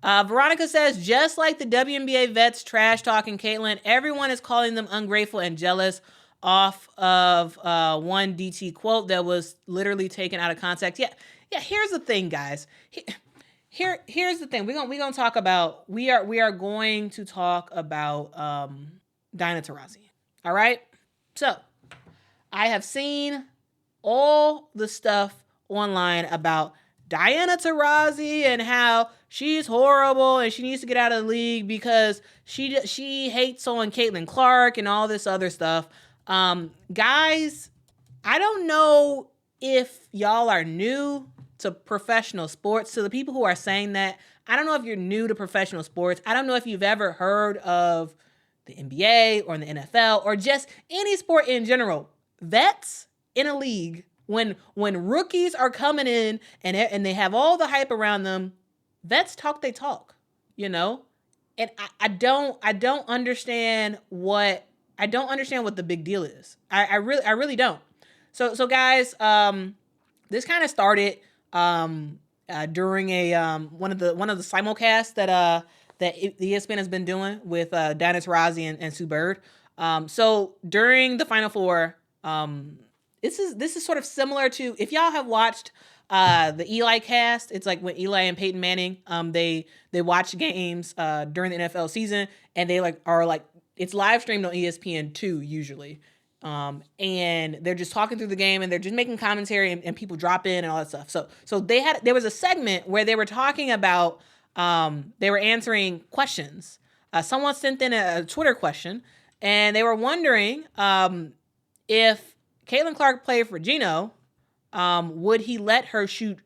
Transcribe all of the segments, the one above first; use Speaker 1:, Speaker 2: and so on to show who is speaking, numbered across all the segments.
Speaker 1: Veronica says, just like the WNBA vets trash talking Caitlyn, everyone is calling them ungrateful and jealous off of one DT quote that was literally taken out of context. Yeah. Here's the thing, guys. Here's the thing. We're gonna talk about. We are going to talk about Diana Taurasi. All right. So I have seen all the stuff online about Diana Taurasi and how she's horrible and she needs to get out of the league because she hates on Caitlin Clark and all this other stuff. Guys, I don't know if y'all are new to professional sports. To the people who are saying that, I don't know if you're new to professional sports. I don't know if you've ever heard of the NBA or the NFL or just any sport in general. Vets in a league, when rookies are coming in and they have all the hype around them, vets talk they talk, and I don't understand what the big deal is. I really don't. So guys, this kind of started during a one of the simulcasts that ESPN has been doing with Diana Taurasi and Sue Bird. So during the Final Four, this is sort of similar to, if y'all have watched the Eli cast. It's like when Eli and Peyton Manning they watch games during the NFL season, and they are it's live streamed on ESPN2 usually. And they're just talking through the game and they're just making commentary and people drop in and all that stuff. So there was a segment where they were talking about they were answering questions. Someone sent in a Twitter question and they were wondering if Caitlin Clark played for Gino, would he let her shoot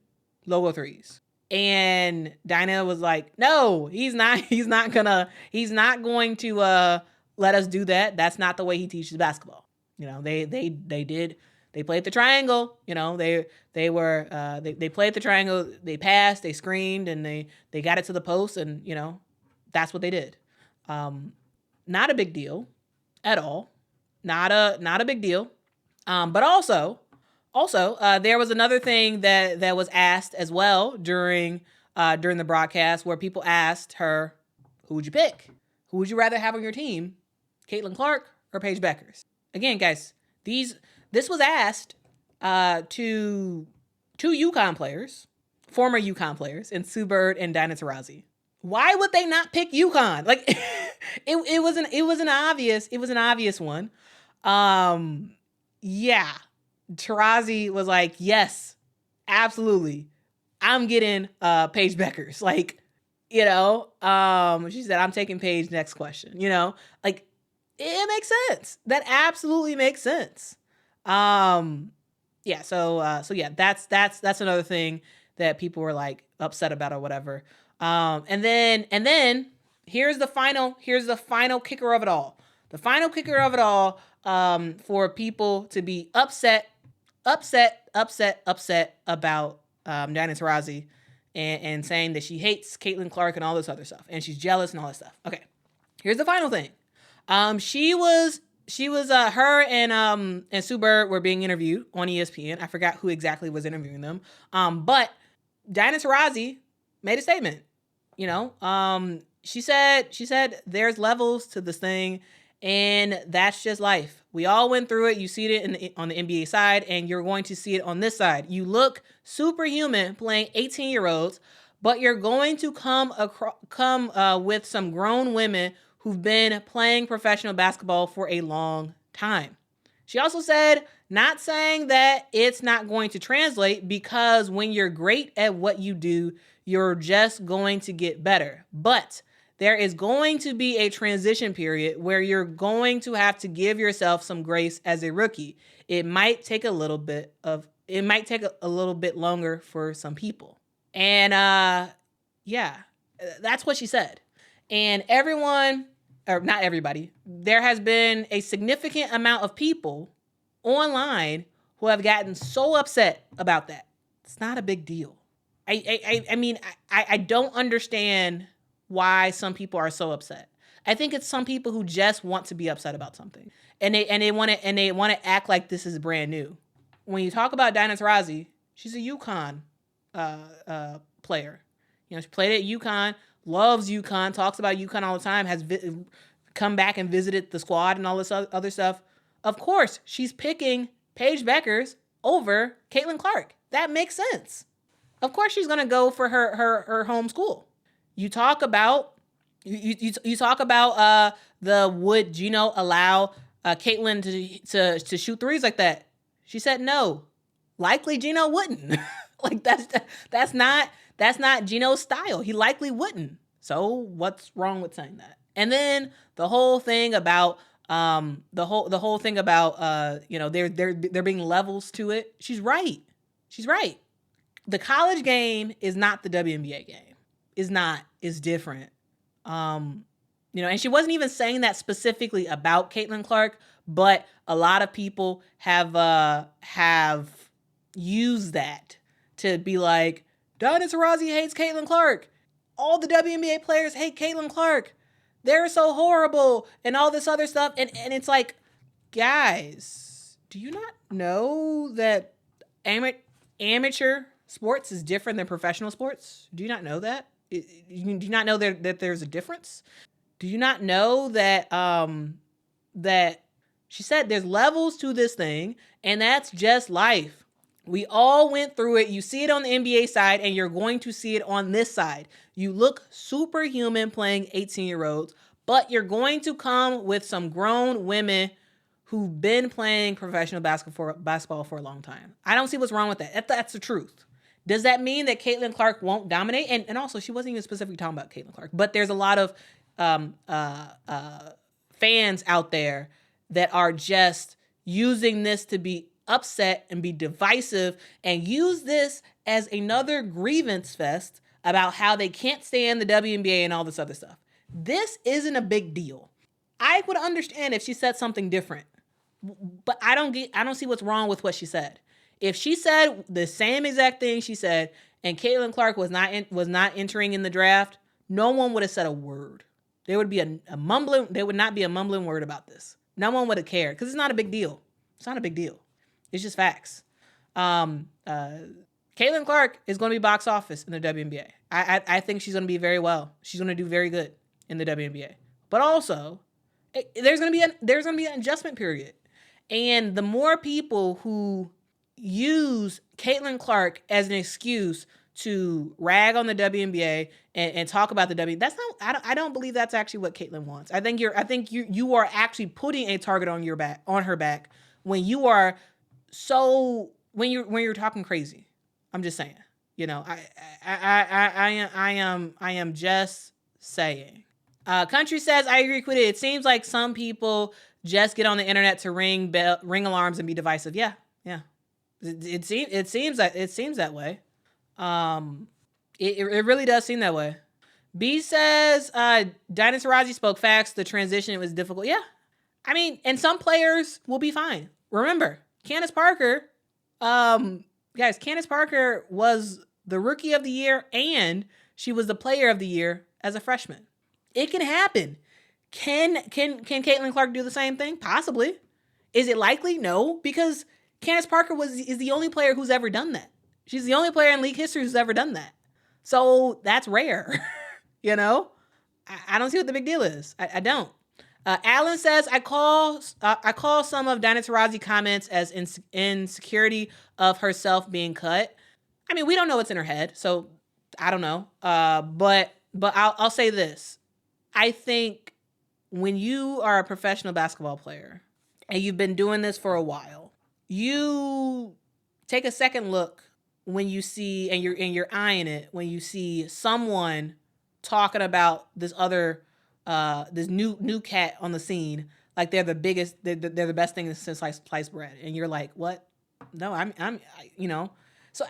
Speaker 1: logo threes? And Dinah was like, no, he's not going to let us do that. That's not the way he teaches basketball. They played the triangle. They played the triangle. They passed, they screened, and they got it to the post, and that's what they did. Not a big deal at all. Not a big deal. But also, there was another thing that was asked as well during the broadcast, where people asked her, who would you pick? Who would you rather have on your team, Caitlin Clark or Paige Beckers? Again, guys, this was asked to two UConn players, former UConn players, and Sue Bird and Diana Taurasi. Why would they not pick UConn? It was an obvious one. Yeah. Taurasi was like, yes, absolutely. I'm getting Paige Beckers. She said, I'm taking Paige, next question. It makes sense. That absolutely makes sense. Yeah, so yeah, that's another thing that people were upset about or whatever. And then here's the final kicker of it all. The final kicker of it all, for people to be upset about Diana Taurasi and saying that she hates Caitlin Clark and all this other stuff, and she's jealous and all that stuff. Okay, here's the final thing. Her and Sue Bird were being interviewed on ESPN. I forgot who exactly was interviewing them. But Diana Taurasi made a statement. She said there's levels to this thing, and that's just life. We all went through it. You see it on the NBA side, and you're going to see it on this side. You look superhuman playing 18-year-olds, but you're going to come with some grown women who've been playing professional basketball for a long time. She also said, not saying that it's not going to translate, because when you're great at what you do, you're just going to get better. But there is going to be a transition period where you're going to have to give yourself some grace as a rookie. It might take a little bit longer for some people. And yeah, that's what she said. And everyone, or not everybody, there has been a significant amount of people online who have gotten so upset about that. It's not a big deal. I mean, I don't understand why some people are so upset. I think it's some people who just want to be upset about something, and they want to act like this is brand new. When you talk about Diana Taurasi, she's a UConn player. She played at UConn, loves UConn, talks about UConn all the time, has come back and visited the squad and all this other stuff. Of course, she's picking Paige Beckers over Caitlin Clark. That makes sense. Of course, she's gonna go for her home school. You talk about you talk about would Gino allow Caitlin to shoot threes like that? She said no. Likely Gino wouldn't. Like that's not Gino's style. He likely wouldn't. So what's wrong with saying that? And then the whole thing about the whole thing about there being levels to it. She's right. She's right. The college game is not the WNBA game. Is not. Is different. And she wasn't even saying that specifically about Caitlin Clark, but a lot of people have used that to be like, Diana Taurasi hates Caitlin Clark. All the WNBA players hate Caitlin Clark. They're so horrible and all this other stuff. And it's like, guys, do you not know that amateur sports is different than professional sports? Do you not know that? Do you not know that there's a difference? Do you not know that that she said there's levels to this thing, and that's just life. We all went through it. You see it on the NBA side, and you're going to see it on this side. You look superhuman playing 18-year-olds, but you're going to come with some grown women who've been playing professional basketball for a long time. I don't see what's wrong with that. That's the truth. Does that mean that Caitlin Clark won't dominate? And also, she wasn't even specifically talking about Caitlin Clark. But there's a lot of fans out there that are just using this to be upset and be divisive and use this as another grievance fest about how they can't stand the WNBA and all this other stuff. This isn't a big deal. I would understand if she said something different, but I don't see what's wrong with what she said. If she said the same exact thing she said and Caitlin Clark was not entering in the draft, no one would have said a word. There would be a mumbling. There would not be a mumbling word about this. No one would have cared because it's not a big deal. It's not a big deal. It's just facts. Caitlin Clark is going to be box office in the WNBA. I think she's going to be very well. She's going to do very good in the WNBA. But also, there's going to be an adjustment period, and the more people who use Caitlin Clark as an excuse to rag on the WNBA and talk about the WNBA, that's not. I don't believe that's actually what Caitlin wants. I think you are actually putting a target on her back when you are when you're talking crazy. I'm just saying. I am just saying. Country says, I agree with it. It seems like some people just get on the internet to ring alarms and be divisive. Yeah. It seems that way. It really does seem that way. B says, Diana Taurasi spoke facts. The transition was difficult. Yeah. I mean, and some players will be fine. Remember, Candace Parker, Candace Parker was the rookie of the year and she was the player of the year as a freshman. It can happen. Can Caitlin Clark do the same thing? Possibly. Is it likely? No, because Candace Parker is the only player who's ever done that. She's the only player in league history who's ever done that. So that's rare. I don't see what the big deal is. I don't. Alan says, I call some of Diana Taurasi comments as insecurity of herself being cut. I mean, we don't know what's in her head, so I don't know. But I'll say this. I think when you are a professional basketball player and you've been doing this for a while, you take a second look when you see, and you're eyeing it, when you see someone talking about this other this new cat on the scene, like they're the biggest, they're the best thing since sliced bread, and you're like, what? No, I'm so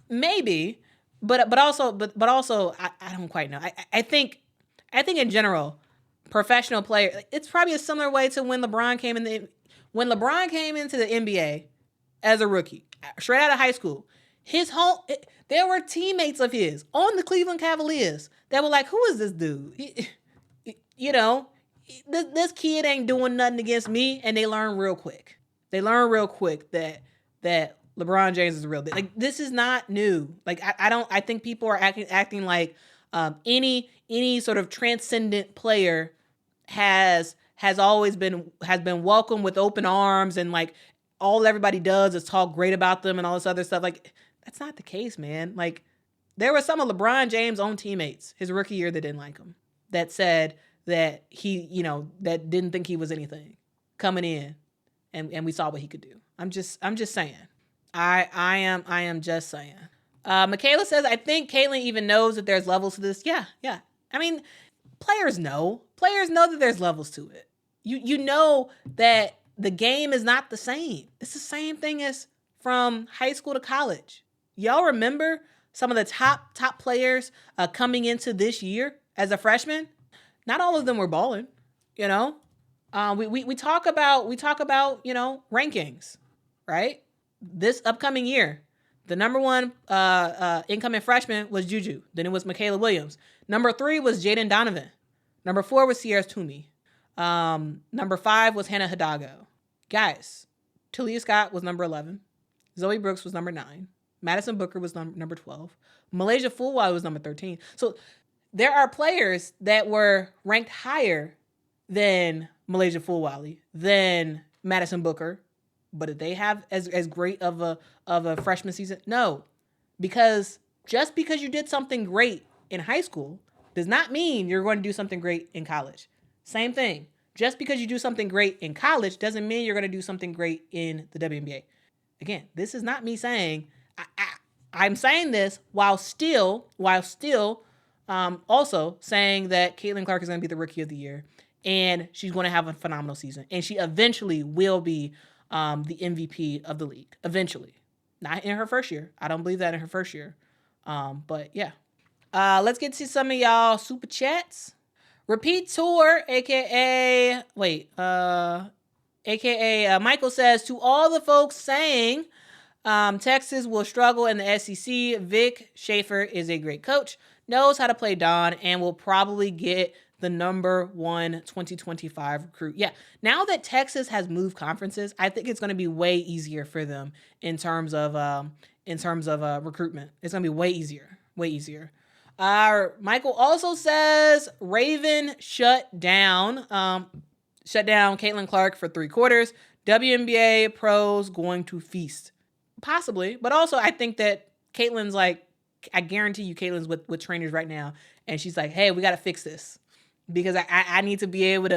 Speaker 1: maybe, but also I don't quite know. I think in general, professional player, it's probably a similar way to when LeBron came into the NBA as a rookie, straight out of high school. There were teammates of his on the Cleveland Cavaliers that were like, who is this dude? This kid ain't doing nothing against me, and they learn real quick. that LeBron James is real. Like, this is not new. Like, I think people are acting like, Any sort of transcendent player has always been welcomed with open arms, and like all everybody does is talk great about them and all this other stuff. Like, that's not the case, man. Like, there were some of LeBron James' own teammates his rookie year that didn't like him, that said that he, that didn't think he was anything coming in, and we saw what he could do. I'm just saying. I am just saying. Michaela says, I think Caitlin even knows that there's levels to this. Yeah. I mean, players know that there's levels to it. You know that the game is not the same. It's the same thing as from high school to college. Y'all remember some of the top players coming into this year as a freshman? Not all of them were balling, We talk about rankings, right? This upcoming year, the number one incoming freshman was Juju. Then it was Michaela Williams. Number 3 was Jaden Donovan. Number 4 was Sierra Toomey. Number 5 was Hannah Hidalgo. Guys, Talia Scott was number 11. Zoe Brooks was number 9. Madison Booker was number 12. Malaysia Fulwiley was number 13. So there are players that were ranked higher than Malaysia Fulwiley, than Madison Booker, but did they have as great of a freshman season? No, because just because you did something great in high school does not mean you're going to do something great in college. Same thing. Just because you do something great in college doesn't mean you're going to do something great in the WNBA. Again, this is not me saying. I'm saying this while still also saying that Caitlin Clark is going to be the Rookie of the Year, and she's going to have a phenomenal season, and she eventually will be the MVP of the league. Eventually. Not in her first year. I don't believe that in her first year. But yeah. Let's get to some of y'all super chats. Repeat Tour, aka Michael says, to all the folks saying Texas will struggle in the SEC, Vic Schaefer is a great coach, knows how to play Dawn, and will probably get the number 1 2025 recruit. Yeah, now that Texas has moved conferences, I think it's going to be way easier for them in terms of recruitment. It's going to be way easier. Michael also says Raven shut down Caitlin Clark for 3 quarters. WNBA pros going to feast. Possibly, but also I think that Caitlin's like, I guarantee you Caitlin's with trainers right now, and she's like, hey, we got to fix this because I need to be able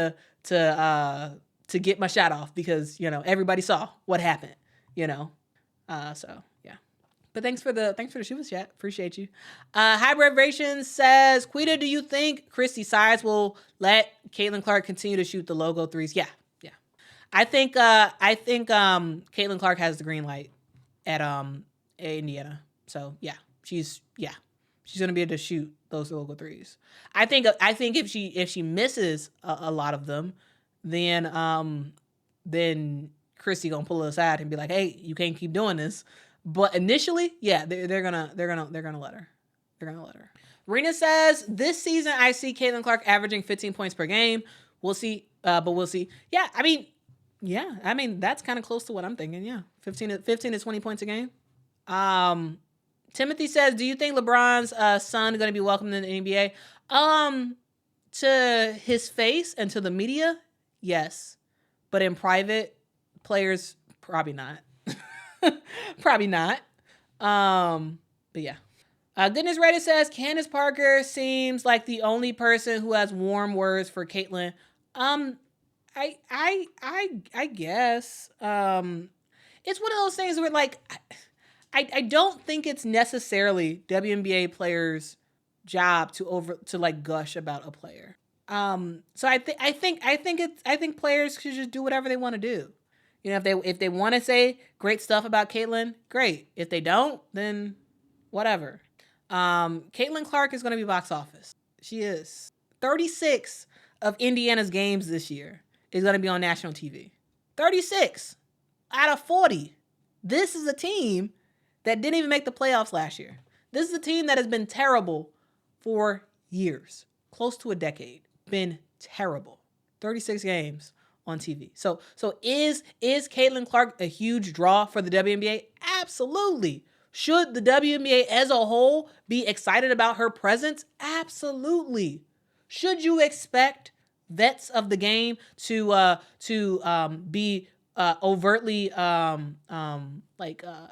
Speaker 1: to get my shot off because, everybody saw what happened, so yeah. But thanks for the super chat. Appreciate you. Hybrid Vibration says, Quita, do you think Christy Sides will let Caitlin Clark continue to shoot the logo threes? Yeah. I think Caitlin Clark has the green light at Indiana. So yeah, she's gonna be able to shoot those logo threes. I think if she misses a lot of them, then Christy gonna pull her aside and be like, hey, you can't keep doing this. But initially, yeah, they're gonna let her. Rena says, this season I see Caitlin Clark averaging 15 points per game. We'll see, but we'll see. Yeah, I mean that's kind of close to what I'm thinking. Yeah, 15 to 20 points a game. Timothy says, do you think LeBron's son is going to be welcomed in the NBA? To his face and to the media, yes, but in private, players probably not. Probably not. But yeah. Goodness Reddit says, Candace Parker seems like the only person who has warm words for Caitlin. I guess. It's one of those things where like I don't think it's necessarily WNBA players' job to like gush about a player. So I think players should just do whatever they want to do. If they want to say great stuff about Caitlin, great. If they don't, then whatever. Caitlin Clark is going to be box office. She is. 36 of Indiana's games this year is going to be on national TV. 36 out of 40. This is a team that didn't even make the playoffs last year. This is a team that has been terrible for years, close to a decade. Been terrible. 36 games on TV. So is Caitlin Clark a huge draw for the WNBA? Absolutely. Should the WNBA as a whole be excited about her presence? Absolutely. Should you expect vets of the game to be overtly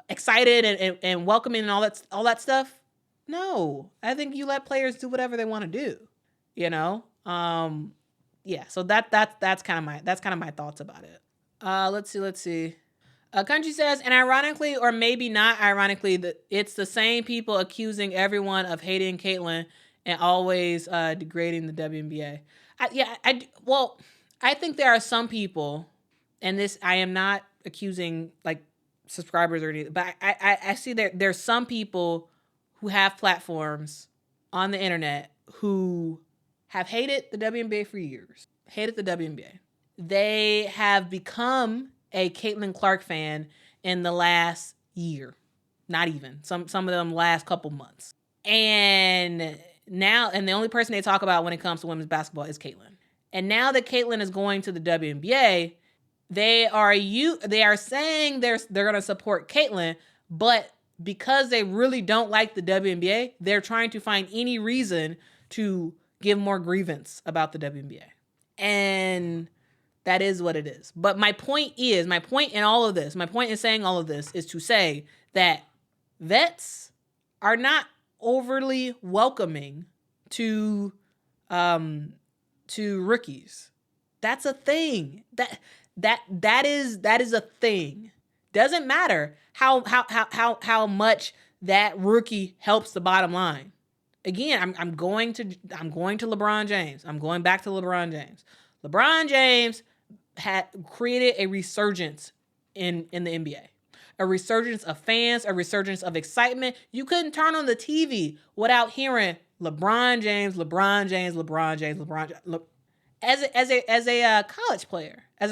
Speaker 1: excited and welcoming and all that stuff? No, I think you let players do whatever they want to do. You know, yeah. So that's kind of my thoughts about it. Let's see. Country says, and ironically, or maybe not ironically, it's the same people accusing everyone of hating Caitlyn and always degrading the WNBA. I think there are some people, and this I am not accusing like subscribers or anything, but I see there's some people who have platforms on the internet who have hated the WNBA for years. Hated the WNBA. They have become a Caitlin Clark fan in the last year. Not even. Some of them last couple months. And now, and the only person they talk about when it comes to women's basketball is Caitlin. And now that Caitlin is going to the WNBA, they are saying they're going to support Caitlin, but because they really don't like the WNBA, they're trying to find any reason to give more grievance about the WNBA. And that is what it is. But my point in saying all of this is to say that vets are not overly welcoming to rookies. That's a thing. That is a thing. Doesn't matter how much that rookie helps the bottom line. Again, I'm going to LeBron James. I'm going back to LeBron James. LeBron James had created a resurgence in the NBA. A resurgence of fans, a resurgence of excitement. You couldn't turn on the TV without hearing LeBron James. As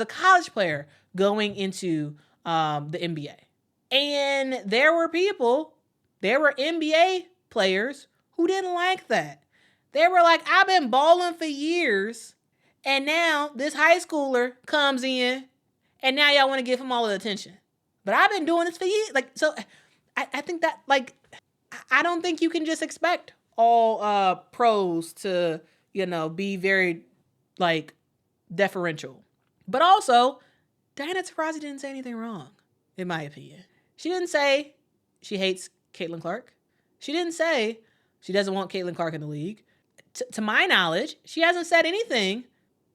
Speaker 1: a college player going into the NBA. And there were NBA players who didn't like that. They were like, I've been balling for years, and now this high schooler comes in, and now y'all want to give him all the attention. But I've been doing this for years. So I think that, I don't think you can just expect all pros to, be very, deferential. But also, Diana Taurasi didn't say anything wrong, in my opinion. She didn't say she hates Caitlin Clark. She didn't say she doesn't want Caitlin Clark in the league. To my knowledge, she hasn't said anything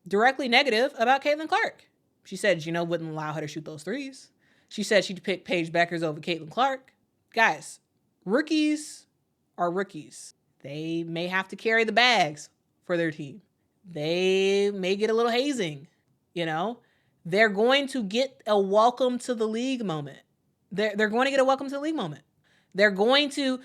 Speaker 1: directly negative about Caitlin Clark. She said Gino wouldn't allow her to shoot those threes. She said she'd pick Paige Beckers over Caitlin Clark. Guys, rookies are rookies. They may have to carry the bags for their team. They may get a little hazing, They're going to get a welcome to the league moment. They're going to get a welcome to the league moment. They're going to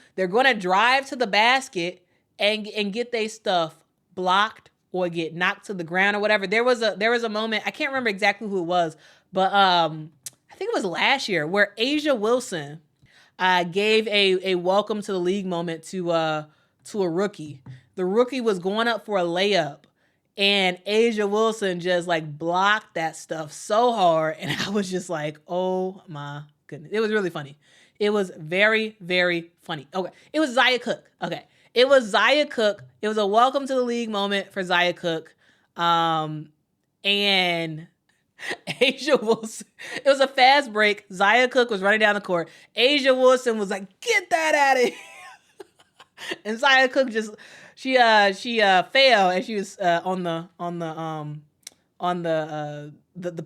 Speaker 1: drive to the basket and get their stuff blocked or get knocked to the ground or whatever. There was a moment, I can't remember exactly who it was, but I think it was last year, where Asia Wilson gave a welcome to the league moment to a rookie. The rookie was going up for a layup, and Asia Wilson just blocked that stuff so hard, and I was just like, oh my goodness. It was really funny. It was very, very funny. Okay. It was Zaya Cook. Okay. It was Zaya Cook. It was a welcome to the league moment for Zaya Cook. And Asia Wilson, it was a fast break. Zaya Cook was running down the court. Asia Wilson was like, get that out of here. And Zaya Cook she fell, and she was on the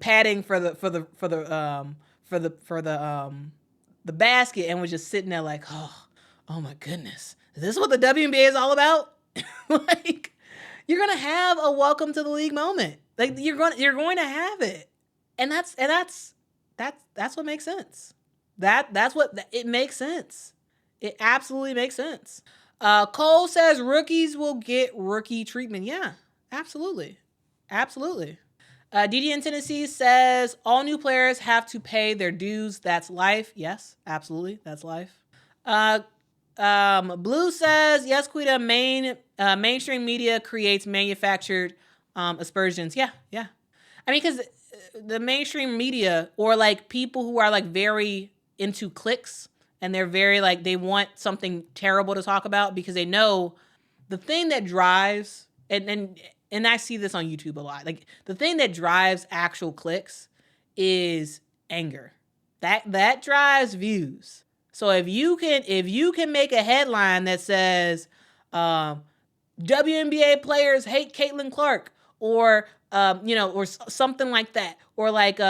Speaker 1: padding for the basket, and was just sitting there like, oh my goodness, is this what the WNBA is all about? You're gonna have a welcome to the league moment. You're going to have it, and that's what makes sense. That's what it makes sense. It absolutely makes sense. Cole says rookies will get rookie treatment. Yeah, absolutely. DD in Tennessee says all new players have to pay their dues. That's life. Yes, absolutely. That's life. Blue says, yes, Quita, mainstream media creates manufactured aspersions. Yeah. I mean, because the mainstream media, or people who are very into clicks and they're very like, they want something terrible to talk about because they know the thing that drives, and I see this on YouTube a lot, like the thing that drives actual clicks is anger. That drives views. So if you can make a headline that says WNBA players hate Caitlin Clark, or or something like that, or like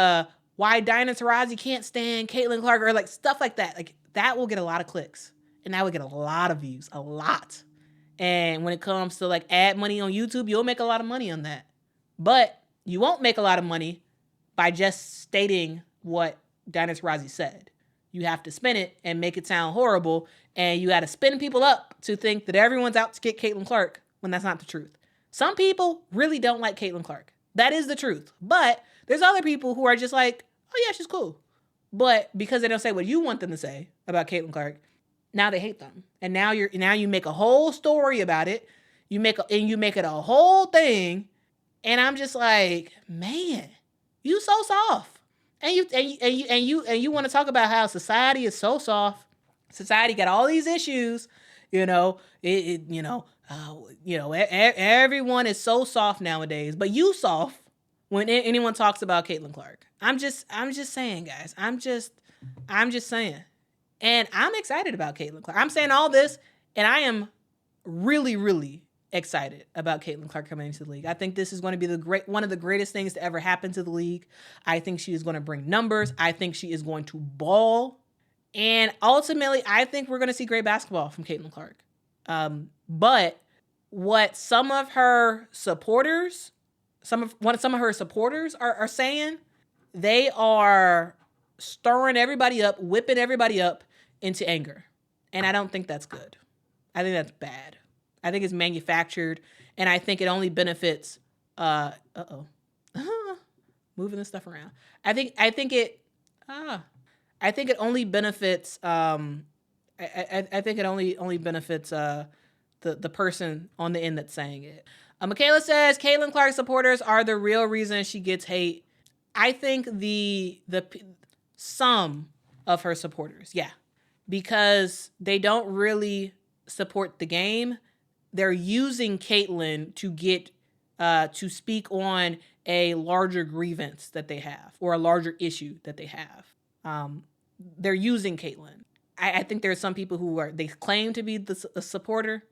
Speaker 1: why Diana Taurasi can't stand Caitlin Clark, or like stuff like that, like that will get a lot of clicks and that will get a lot of views, a lot. And when it comes to like ad money on YouTube, you'll make a lot of money on that, but you won't make a lot of money by just stating what Diana Taurasi said. You have to spin it and make it sound horrible, and you got to spin people up to think that everyone's out to get Caitlin Clark when that's not the truth. Some people really don't like Caitlin Clark. That is the truth. But there's other people who are just like, oh yeah, she's cool. But because they don't say what you want them to say about Caitlin Clark, now they hate them. And now you make a whole story about it. You make it a whole thing, and I'm just like, man, you so soft. And you want to talk about how society is so soft. Society got all these issues, everyone is so soft nowadays. But you soft when anyone talks about Caitlin Clark. I'm just saying, guys. I'm just saying, and I'm excited about Caitlin Clark. I'm saying all this, and I am really, really excited about Caitlin Clark coming into the league. I think this is going to be one of the greatest things to ever happen to the league. I think she is going to bring numbers. I think she is going to ball. And ultimately, I think we're going to see great basketball from Caitlin Clark. But what some of her supporters are saying, they are stirring everybody up, whipping everybody up into anger. And I don't think that's good. I think that's bad. I think it's manufactured, and I think it only benefits moving this stuff around. I think it only benefits I think it only benefits the person on the end that's saying it. Michaela says Caitlin Clark supporters are the real reason she gets hate. I think the some of her supporters, yeah, because they don't really support the game. They're using Caitlin to get to speak on a larger grievance that they have, or a larger issue that they have. They're using Caitlin. I think there are some people who they claim to be a supporter,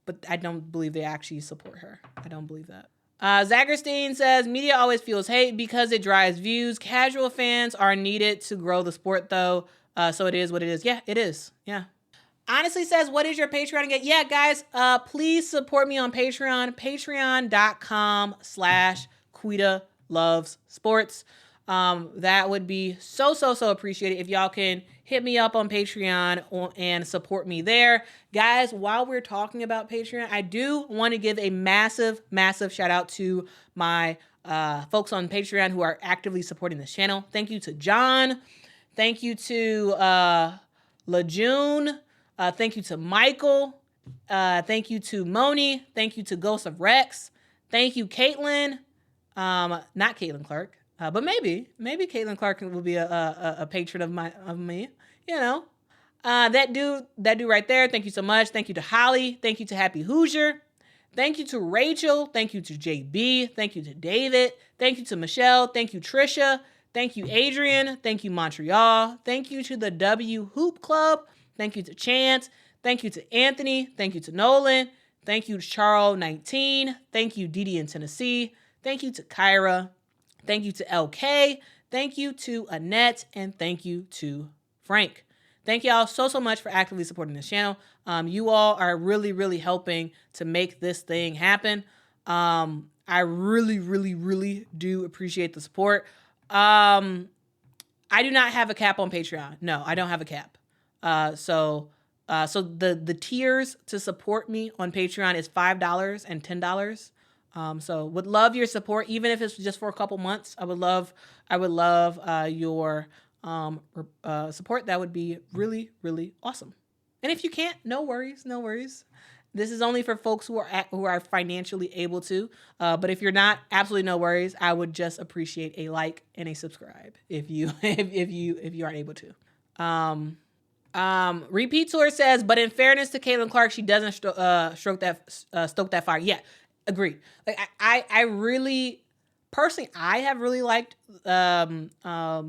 Speaker 1: but I don't believe they actually support her. I don't believe that. Zagerstein says, media always feels hate because it drives views. Casual fans are needed to grow the sport, though. So it is what it is. Yeah, it is. Yeah. Honestly says, what is your Patreon again? Yeah, guys, please support me on Patreon. Patreon.com/Quita Loves Sports. That would be so appreciated if y'all can hit me up on Patreon and support me there. Guys, while we're talking about Patreon, I do want to give a massive shout out to my folks on Patreon who are actively supporting this channel. Thank you to John. Thank you to LaJune. Thank you to Michael. Thank you to Moni. Thank you to Ghost of Rex. Thank you, Caitlin. Not Caitlin Clark. But maybe Caitlin Clark will be a patron of me. That dude right there. Thank you so much. Thank you to Holly. Thank you to Happy Hoosier. Thank you to Rachel. Thank you to JB. Thank you to David. Thank you to Michelle. Thank you, Trisha. Thank you, Adrian. Thank you, Montreal. Thank you to the W Hoop Club. Thank you to Chance. Thank you to Anthony. Thank you to Nolan. Thank you to Charles19. Thank you, Didi in Tennessee. Thank you to Kyra. Thank you to LK. Thank you to Annette. And thank you to Frank. Thank y'all so much for actively supporting this channel. You all are really helping to make this thing happen. I really do appreciate the support. I do not have a cap on Patreon. No, I don't have a cap. So the tiers to support me on Patreon is $5 and $10. So would love your support, even if it's just for a couple months. I would love your support. That would be really awesome. And if you can't, no worries. This is only for folks who are financially able to. But if you're not, absolutely no worries. I would just appreciate a like and a subscribe if you aren't able to. Repeat Tour says, but in fairness to Caitlin Clark, she doesn't stoke that fire. Yeah, agreed. Like I really personally, I have really liked the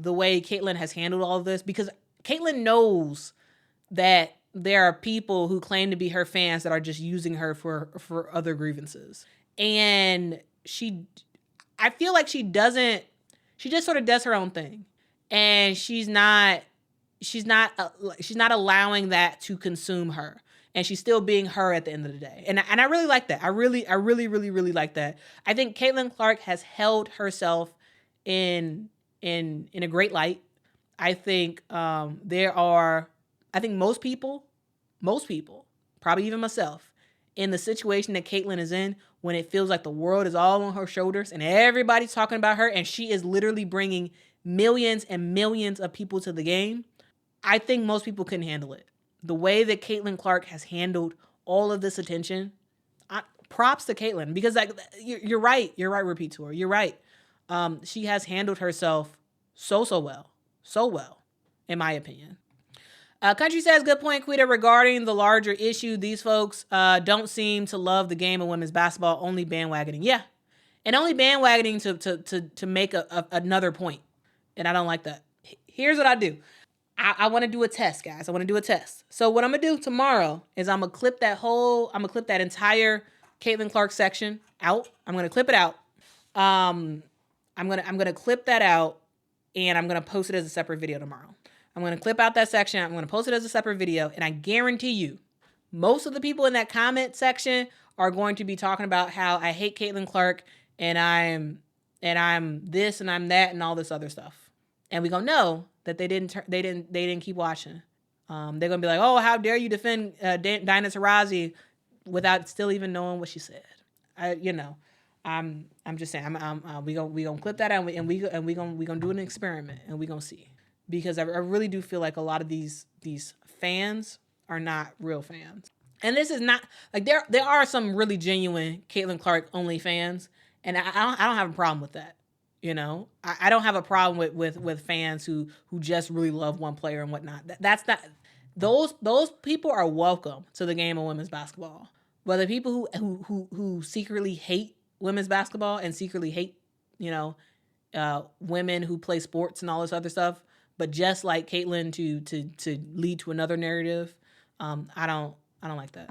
Speaker 1: way Caitlin has handled all of this, because Caitlin knows that there are people who claim to be her fans that are just using her for other grievances, and I feel like she just sort of does her own thing, and she's not allowing that to consume her, and she's still being her at the end of the day. And I really like that. I really like that. I think Caitlin Clark has held herself in a great light. I think I think most people, probably even myself, in the situation that Caitlin is in, when it feels like the world is all on her shoulders and everybody's talking about her, and she is literally bringing millions and millions of people to the game, I think most people couldn't handle it. The way that Caitlin Clark has handled all of this attention, props to Caitlin, because like you're right, Repeat Tour, you're right. She has handled herself so well, in my opinion. Country says, good point, Quita, regarding the larger issue. These folks don't seem to love the game of women's basketball, only bandwagoning. Yeah, and only bandwagoning to make another point, and I don't like that. Here's what I do. I want to do a test, guys. I want to do a test. So what I'm gonna do tomorrow is I'm gonna clip that entire Caitlin Clark section out. I'm gonna clip it out. I'm gonna clip that out, and I'm gonna post it as a separate video tomorrow. I'm gonna clip out that section. I'm gonna post it as a separate video, and I guarantee you, most of the people in that comment section are going to be talking about how I hate Caitlin Clark, and I'm this and I'm that and all this other stuff. And we gonna know that they didn't keep watching. They're gonna be like, oh, how dare you defend Diana Taurasi without still even knowing what she said. I'm just saying. We gonna clip that out, and we gonna do an experiment, and we gonna see, because I really do feel like a lot of these fans are not real fans. And this is not like there are some really genuine Caitlin Clark only fans, and I don't have a problem with that. I don't have a problem with fans who just really love one player and whatnot. That's not, those people are welcome to the game of women's basketball. But the people who secretly hate women's basketball and secretly hate women who play sports and all this other stuff, but just like Caitlin to lead to another narrative, I don't like that.